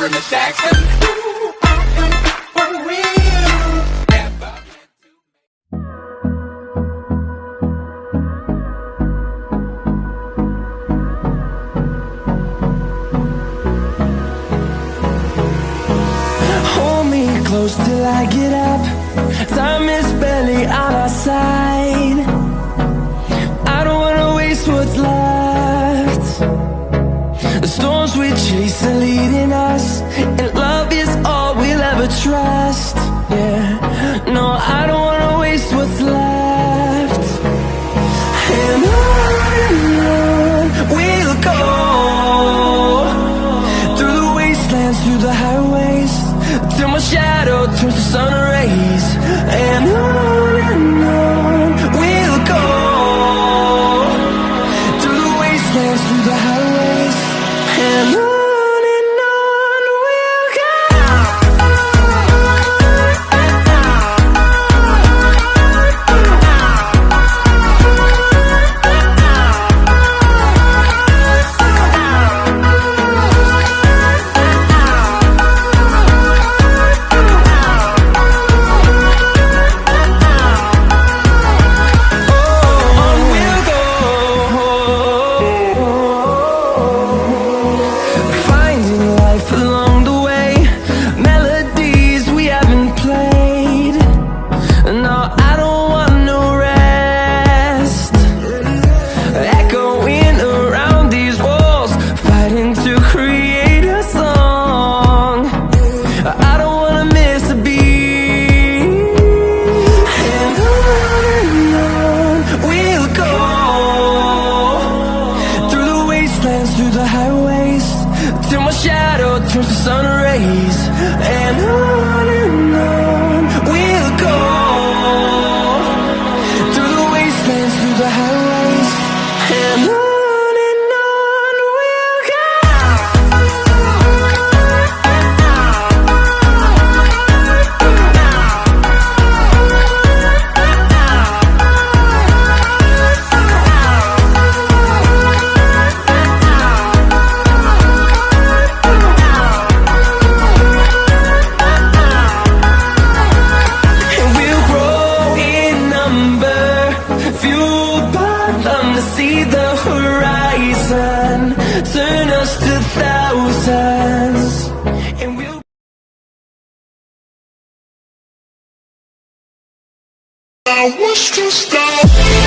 sorry, Miss Jackson. Ooh, I am for real. Never. Hold me close till I get up. Time is barely on our side. I don't wanna waste what's left. The storms we chase are leading us, and love is all we'll ever trust. Yeah, no, I don't wanna waste what's left. And on we'll go, through the wastelands, through the highways, till my shadow turns to sun rays. And on we'll go, through the wastelands, through the highways, and on we'll go. Through the highways, till my shadow turns to sun rays. And on we'll go, through the wastelands, through the highways, and on we'll go. See the horizon, turn us to thousands, and we'll I wish to stop.